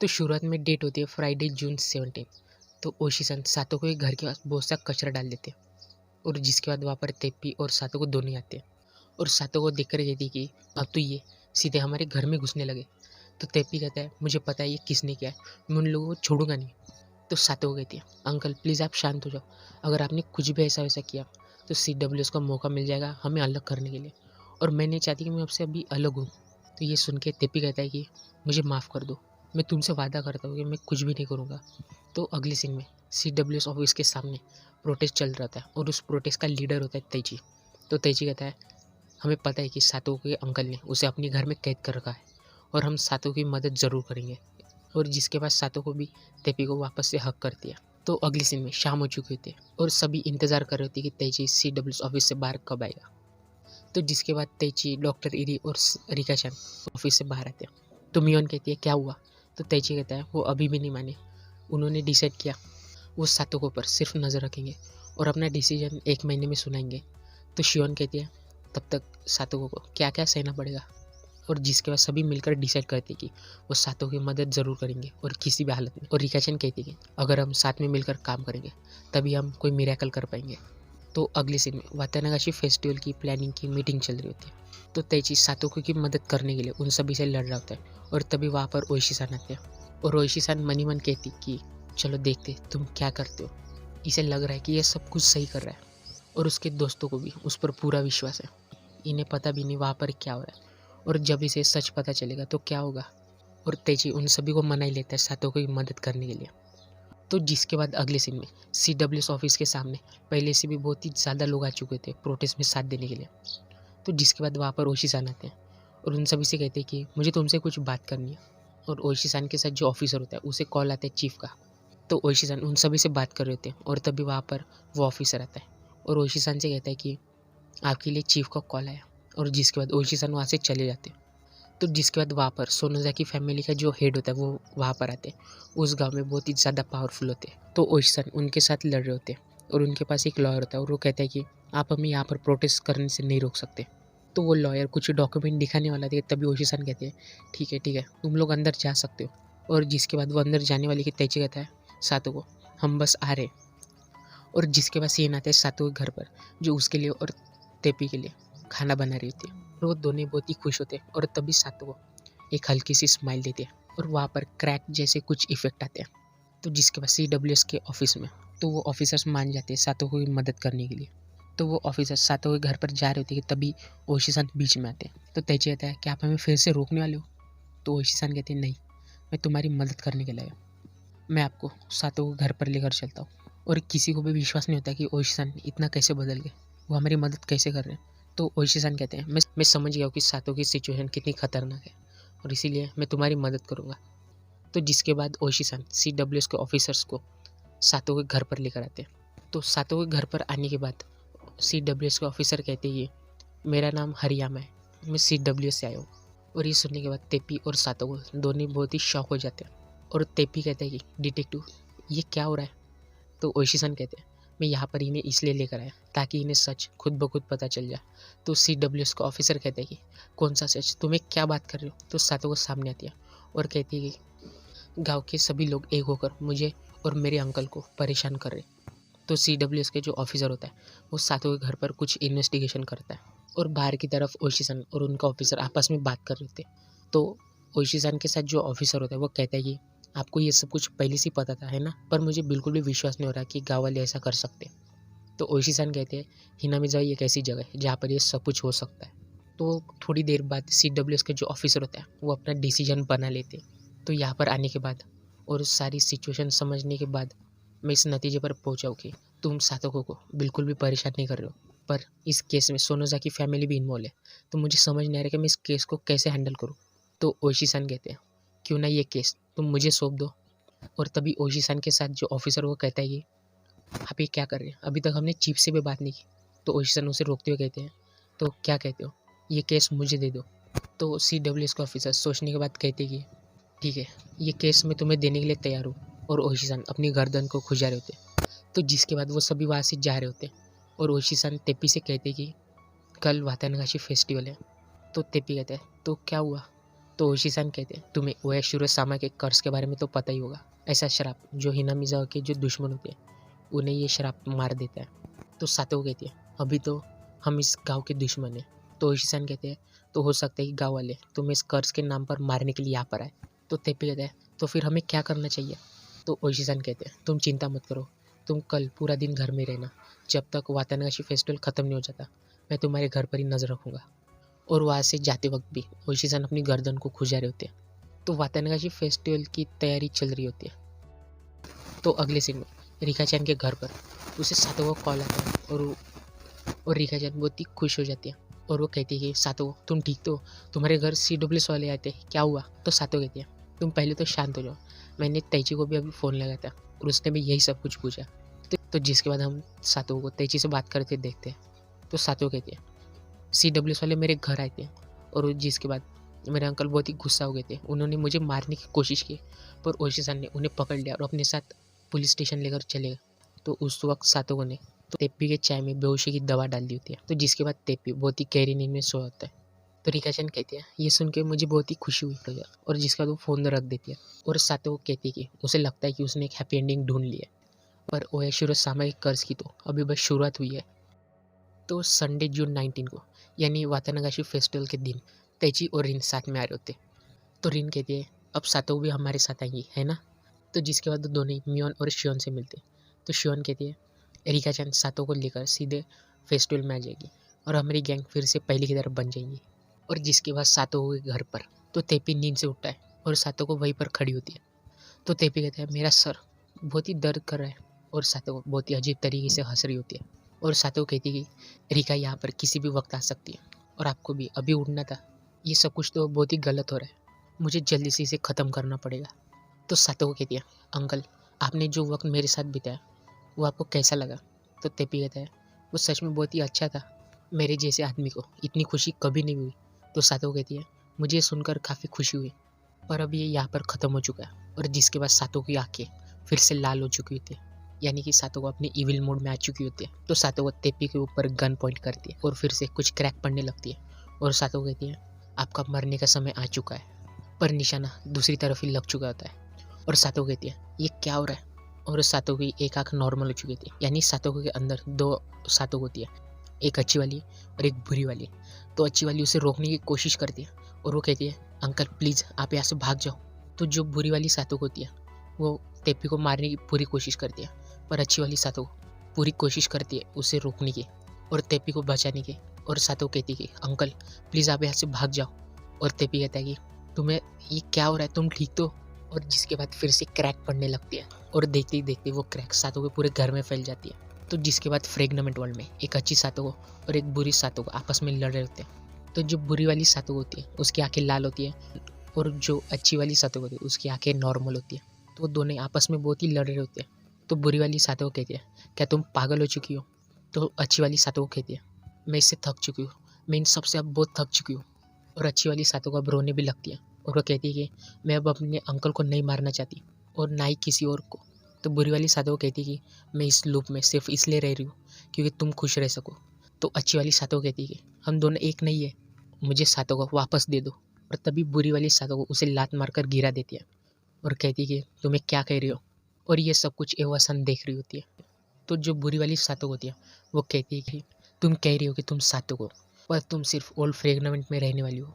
तो शुरुआत में डेट होती है फ्राइडे जून 17। तो ओशीसन सातों को एक घर के पास बहुत सा कचरा डाल देते हैं और जिसके बाद वहाँ पर तेप्पी और सातों को दोनों आते हैं और सातों को देख कर कहती है कि अब तो ये सीधे हमारे घर में घुसने लगे। तो तेप्पी कहता है मुझे पता है ये किसने किया है, मैं उन लोगों को छोड़ूंगा नहीं। तो सातों को कहती है अंकल प्लीज़ आप शांत हो जाओ, अगर आपने कुछ भी ऐसा वैसा किया तो CWS का मौका मिल जाएगा हमें अलग करने के लिए, और मैं नहीं चाहती कि मैं आपसे अभी अलग हूँ। तो ये सुन के तेप्पी कहता है कि मुझे माफ़ कर दो, मैं तुमसे वादा करता हूँ कि मैं कुछ भी नहीं करूँगा। तो अगले सीन में CWS ऑफिस के सामने प्रोटेस्ट चल रहा था और उस प्रोटेस्ट का लीडर होता है तेजी। तो तेजी कहता है हमें पता है कि सातों के अंकल ने उसे अपने घर में कैद कर रखा है और हम सातों की मदद ज़रूर करेंगे, और जिसके बाद सातों को भी तेपी को वापस से हक कर दिया। तो अगले सीन में शाम हो चुकी होती है और सभी इंतजार कर रहे थे कि तेजी CWS ऑफिस से बाहर कब आएगा। तो जिसके बाद तेची, डॉक्टर इरी और रिका चैन ऑफिस से बाहर आते हैं। तो मियोन कहती है क्या हुआ। तो तेची कहता है वो अभी भी नहीं माने, उन्होंने डिसाइड किया वो सातों को पर सिर्फ नज़र रखेंगे और अपना डिसीजन 1 महीने में सुनाएंगे। तो शियोन कहती है तब तक सातों को क्या क्या सहना पड़ेगा, और जिसके बाद सभी मिलकर डिसाइड करते कि वो सातों की मदद ज़रूर करेंगे और किसी भी हालत में। और रिकाचन कहती है कि अगर हम साथ में मिलकर काम करेंगे तभी हम कोई मिरेकल कर पाएंगे। तो अगले सीन में वातानागाशी फेस्टिवल की प्लानिंग की मीटिंग चल रही होती है। तो तेची सातोको की मदद करने के लिए उन सभी से लड़ रहा होता है और तभी वहाँ पर ओइशी-सान आते हैं और ओइशी-सान मन ही मन कहती कि चलो देखते तुम क्या करते हो। इसे लग रहा है कि यह सब कुछ सही कर रहा है और उसके दोस्तों को भी उस पर पूरा विश्वास है। इन्हें पता भी नहीं वहाँ पर क्या हो रहा है और जब इसे सच पता चलेगा तो क्या होगा। और तेजी उन सभी को मना ही लेता है सातोको की मदद करने के लिए। तो जिसके बाद अगले सीन में CWS ऑफिस के सामने पहले से भी बहुत ही ज़्यादा लोग आ चुके थे प्रोटेस्ट में साथ देने के लिए। तो जिसके बाद वहाँ पर ओशी-सान आते हैं और उन सभी से कहते हैं कि मुझे तुमसे कुछ बात करनी है। और ओशी-सान के साथ जो ऑफिसर होता है उसे कॉल आता है चीफ का। तो ओशी-सान उन सभी से बात कर रहे होते हैं और तभी वहाँ पर वो ऑफिसर आता है और ओशी-सान से कहता है कि आपके लिए चीफ का कॉल आया, और जिसके बाद ओशी-सान वहाँ से चले जाते हैं। तो जिसके बाद वहाँ पर सोनोज़ाकी फैमिली का जो हेड होता है वो वहाँ पर आते हैं। उस गांव में बहुत ही ज़्यादा पावरफुल होते हैं। तो ओशी-सान उनके साथ लड़ रहे होते हैं और उनके पास एक लॉयर होता है और वो कहता है कि आप हमें यहाँ पर प्रोटेस्ट करने से नहीं रोक सकते। तो वो लॉयर कुछ डॉक्यूमेंट दिखाने वाला था, तभी ओशी-सान कहते हैं ठीक है तुम लोग अंदर जा सकते हो। और जिसके बाद वो अंदर जाने वाले की तेची कहता है सातों को हम बस आ रहे। और जिसके बाद सीन आता है सातों के घर पर जो उसके लिए और तेपी के लिए खाना बना रही होती है और वो दोनों बहुत ही खुश होते हैं और तभी सातों को एक हल्की सी स्माइल देते हैं और वहाँ पर क्रैक जैसे कुछ इफेक्ट आते हैं। तो जिसके बाद CWS के ऑफिस में तो वो ऑफिसर्स मान जाते हैं सातों को मदद करने के लिए। तो वो ऑफिसर सातों के घर पर जा रहे होते हैं कि तभी ओशी-सान बीच में आते हैं। तो तेजी कहता है कि आप हमें फिर से रोकने वाले हो। तो ओशी-सान कहते हैं नहीं, मैं तुम्हारी मदद करने के लिए आया, मैं आपको सातों को घर पर लेकर चलता हूँ। और किसी को भी विश्वास नहीं होता कि ओशी-सान इतना कैसे बदल गए, वो हमारी मदद कैसे कर रहे हैं। तो ओशी-सान कहते हैं मैं समझ गया हूँ कि सातों की सिचुएशन कितनी खतरनाक है और इसीलिए मैं तुम्हारी मदद करूँगा। तो जिसके बाद ओशी-सान CWS के ऑफिसर्स को सातों के घर पर लेकर आते हैं। तो सातों के घर पर आने के बाद CWS के ऑफिसर कहते हैं मेरा नाम हरियामा है, मैं CWS से आया हूँ। और ये सुनने के बाद तेपी और सातों को दोनों बहुत ही शॉक हो जाते हैं और तेपी कहता है कि डिटेक्टिव ये क्या हो रहा है। तो ओशी-सान कहते हैं मैं यहाँ पर इन्हें इसलिए लेकर आया ताकि इन्हें सच खुद ब खुद पता चल जाए। तो CWS का ऑफिसर कहते हैं कि कौन सा सच, तुम्हें क्या बात कर रहे हो। तो सातों को सामने आती है और कहती है कि गांव के सभी लोग एक होकर मुझे और मेरे अंकल को परेशान कर रहे। तो CWS के जो ऑफिसर होता है वो सातों के घर पर कुछ इन्वेस्टिगेशन करता है और बाहर की तरफ ओशी-सान और उनका ऑफिसर आपस में बात कर रहे थे। तो ओशी-सान के साथ जो ऑफिसर होता है वो कहता है कि आपको ये सब कुछ पहले से पता था है ना, पर मुझे बिल्कुल भी विश्वास नहीं हो रहा कि गाँव वाले ऐसा कर सकते। तो ओशी-सान कहते हैं हिनामिज़ावा एक ऐसी जगह है जहाँ पर ये सब कुछ हो सकता है। तो थोड़ी देर बाद CWS के जो ऑफिसर होता है वो अपना डिसीजन बना लेते हैं। तो यहाँ पर आने के बाद और सारी सिचुएशन समझने के बाद मैं इस नतीजे पर पहुँचा हूँ कि तुम सातोको को बिल्कुल भी परेशान नहीं कर रहे हो, पर इस केस में सोनोज़ाकी फैमिली भी इन्वॉल्व है। तो मुझे समझ नहीं आ रहा कि मैं इस केस को कैसे हैंडल करूँ। तो ओशी-सान कहते हैं क्यों ना ये केस तुम मुझे सौंप दो। और तभी ओशी-सान के साथ जो ऑफिसर वो कहता है कि आप ये क्या कर रहे हैं, अभी तक हमने चीफ से भी बात नहीं की। तो ओशी-सान उसे रोकते हुए कहते हैं तो क्या कहते हो, ये केस मुझे दे दो। तो CWS के ऑफिसर सोचने के बाद कहते कि ठीक है ये केस मैं तुम्हें देने के लिए तैयार हूँ। और ओशी-सान अपनी गर्दन को खुजा रहे होते। तो जिसके बाद वो सभी वहाँ से जा रहे होते और ओशी-सान तेपी से कहते कि कल वातानागाशी फेस्टिवल है। तो तेपी कहता है तो क्या हुआ। तो ओशीसान कहते हैं तुम्हें ओयाशिरो सामा के कर्ज के बारे में तो पता ही होगा। ऐसा श्राप जो हिनामिज़ावा के जो दुश्मन होते हैं उन्हें ये श्राप मार देता है। तो सातो कहती है अभी तो हम इस गांव के दुश्मन हैं। तो ओशीसान कहते हैं तो हो सकता है कि गाँव वाले तुम्हें इस कर्ज के नाम पर मारने के लिए यहाँ पर आए। तो तेपी कहता है तो फिर हमें क्या करना चाहिए। तो ओशीसान कहते हैं तुम चिंता मत करो, तुम कल पूरा दिन घर में रहना, जब तक वातानागाशी फेस्टिवल ख़त्म नहीं हो जाता मैं तुम्हारे घर पर ही नज़र रखूँगा। और वहाँ से जाते वक्त भी ओशीसान अपनी गर्दन को खुजा रहे होते हैं। तो वातानागाशी फेस्टिवल की तैयारी चल रही होती है। तो अगले सीन में रिका-chan के घर पर उसे सातो का कॉल आता है और रिका-chan बहुत ही खुश हो जाती है और वो कहती है कि सातो तुम ठीक तो, तुम्हारे घर CWS वाले आए थे, क्या हुआ। तो सातो कहती है तुम पहले तो शांत हो जाओ, मैंने तैची को भी अभी फ़ोन लगाया था और उसने भी यही सब कुछ पूछा। तो जिसके बाद हम सातो को तैची से बात करते देखते हैं। तो सातो कहती है CWS वाले मेरे घर आए थे और जिसके बाद मेरे अंकल बहुत ही गुस्सा हो गए थे, उन्होंने मुझे मारने की कोशिश की पर ओशीसान ने उन्हें पकड़ लिया और अपने साथ पुलिस स्टेशन लेकर चले गए। तो उस वक्त सातो ने तो तेप्पी के चाय में बेहोशी की दवा डाल दी होती है। तो जिसके बाद तेप्पी बहुत ही गहरी नींद में सो जाता है। तो रिका-chan कहती है ये सुन के मुझे बहुत ही खुशी हुई और जिसका वो फ़ोन रख देती है और सातो कहती है कि उसे लगता है कि उसने एक हैप्पी एंडिंग ढूंढ ली है, पर ओयाशिरो सामा के कर्ज की तो अभी बस शुरुआत हुई है। तो संडे जून 19 को यानी वातानागाशी फेस्टिवल के दिन तैची और रिन साथ में आ रहे होते। तो रिन कहती है अब सातो भी हमारे साथ आएंगी है ना। तो जिसके बाद दोनों मियोन और शियोन से मिलते। तो शियोन कहती है रिका-chan सातो को लेकर सीधे फेस्टिवल में आ जाएगी और हमारी गैंग फिर से पहले की तरफ बन जाएंगी। और जिसके बाद सातो के घर पर तो तेपी नींद से उठता है और सातो को वहीं पर खड़ी होती है। तो तेपी कहता है मेरा सर बहुत ही दर्द कर रहा है और सातो बहुत ही अजीब तरीके से हंस रही होती है। और सातो कहती है कि रिका यहाँ पर किसी भी वक्त आ सकती है और आपको भी अभी उठना था, ये सब कुछ तो बहुत ही गलत हो रहा है, मुझे जल्दी से इसे ख़त्म करना पड़ेगा। तो सातो कहती है अंकल आपने जो वक्त मेरे साथ बिताया वो आपको कैसा लगा। तो तेपी कहता है वो सच में बहुत ही अच्छा था, मेरे जैसे आदमी को इतनी खुशी कभी नहीं हुई। तो सातो कहती है मुझे सुनकर काफ़ी खुशी हुई, पर अब ये यहाँ पर ख़त्म हो चुका है। और जिसके बाद सातो की आंखें फिर से लाल हो चुकी होती है, यानी कि सातो को अपने इविल मोड में आ चुकी होती है। तो सातो को तेपी के ऊपर गन पॉइंट करती है और फिर से कुछ क्रैक पड़ने लगती है और सातो कहती है आपका मरने का समय आ चुका है, पर निशाना दूसरी तरफ ही लग चुका होता है। और सातो कहती है ये क्या हो रहा है। और सातो की एक आँख नॉर्मल हो चुकी थी, यानी सातो के अंदर दो सातो होती है, एक अच्छी वाली और एक बुरी वाली। तो अच्छी वाली उसे रोकने की कोशिश करती है और वो कहती है अंकल प्लीज़ आप यहाँ से भाग जाओ। तो जो बुरी वाली सातो होती है वो तेपी को मारने की पूरी कोशिश करती है, पर अच्छी वाली सातो पूरी कोशिश करती है उसे रोकने की और तेपी को बचाने की। और सातो कहती है कि अंकल प्लीज़ आप यहाँ से भाग जाओ। और तेपी कहता है कि तुम्हें ये क्या हो रहा है, तुम ठीक तो। और जिसके बाद फिर से क्रैक पड़ने लगती है और देखते ही देखते वो क्रैक सातो के पूरे घर में फैल जाती है। तो जिसके बाद फ्रेगमेंट वर्ल्ड में एक अच्छी सातो को और एक बुरी सातो को आपस में लड़ रहे होते हैं। तो जो बुरी वाली सातो होती है उसकी आंखें लाल होती है और जो अच्छी वाली सातो होती है उसकी आंखें नॉर्मल होती है। तो वो दोनों आपस में बहुत ही लड़ रहे होते हैं। तो बुरी वाली सातो कहती है क्या तुम पागल हो चुकी हो। तो अच्छी वाली सातो कहती है मैं इससे थक चुकी हूँ, मैं इन सबसे अब बहुत थक चुकी हूँ। और अच्छी वाली सातो को अब रोने भी लगती है और वो कहती है कि मैं अब अपने अंकल को नहीं मारना चाहती और ना ही किसी और को। तो बुरी वाली सातो कहती है कि मैं इस लूप में सिर्फ इसलिए रह रही हूँ क्योंकि तुम खुश रह सको। तो अच्छी वाली सातो कहती है कि हम दोनों एक नहीं है, मुझे सातो को वापस दे दो। और तभी बुरी वाली सातो को उसे लात मारकर गिरा देती है और कहती है कि तुम्हें क्या कह रही हो। और ये सब कुछ एवासन देख रही होती है। तो जो बुरी वाली सातो होती है वो कहती है कि तुम कह रही हो कि तुम सातो को, पर तुम सिर्फ ओल्ड फ्रेगमेंट में रहने वाली हो।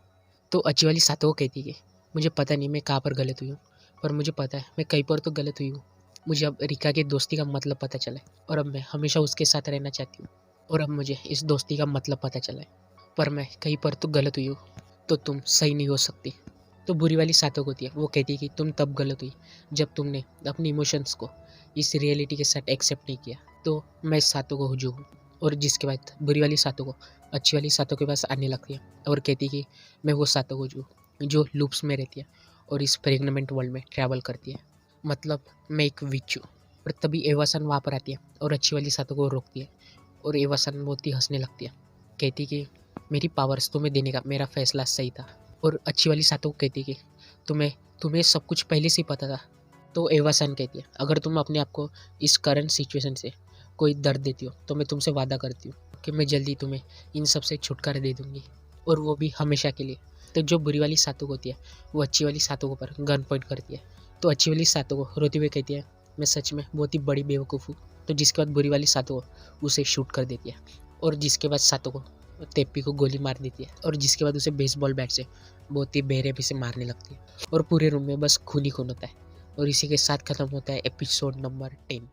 तो अच्छी वाली सातो कहती है कि मुझे पता नहीं मैं कहाँ पर गलत हुई हूँ, पर मुझे पता है मैं कहीं पर तो गलत हुई हूँ। मुझे अब रिका की दोस्ती का मतलब पता चला है और अब मैं हमेशा उसके साथ रहना चाहती हूँ। और अब मुझे इस दोस्ती का मतलब पता चला है, पर मैं कहीं पर तो गलत हुई हूँ, तो तुम सही नहीं हो सकती। तो बुरी वाली सातो होती है वो कहती है कि तुम तब गलत हुई जब तुमने अपनी इमोशंस को इस रियलिटी के साथ एक्सेप्ट नहीं किया। तो मैं सातो को हुजू हूँ। और जिसके बाद बुरी वाली सातो को अच्छी वाली सातो के पास आने लगती है और कहती है कि मैं वो सातो को जो लूप्स में रहती है और इस फ्रेगमेंट वर्ल्ड में ट्रैवल करती है, मतलब मैं एक विच हूँ। और तभी एवासन वहाँ पर आती है और अच्छी वाली सातो को रोकती है और एवासन बहुत ही हंसने लगती है, कहती कि मेरी पावर्स तुम्हें देने का मेरा फैसला सही था। और अच्छी वाली सातो को कहती कि तुम्हें सब कुछ पहले से ही पता था। तो एवासन कहती है अगर तुम अपने आप को इस करंट सिचुएशन से कोई दर्द देती हो तो मैं तुमसे वादा करती हूँ कि मैं जल्दी तुम्हें इन सब से छुटकारा दे दूँगी, और वो भी हमेशा के लिए। तो जो बुरी वाली सातोको होती है वो अच्छी वाली सातोको पर गन पॉइंट करती है। तो अच्छी वाली सातोको रोते हुए कहती है, मैं सच में बहुत ही बड़ी बेवकूफ़ हूँ। तो जिसके बाद बुरी वाली सातोको उसे शूट कर देती है और जिसके बाद सातोको तेप्पी को गोली मार देती है और जिसके बाद उसे बेसबॉल बैट से बहुत ही बेरहमी से मारने लगती है और पूरे रूम में बस खून ही खून होता है। और इसी के साथ खत्म होता है एपिसोड नंबर 10।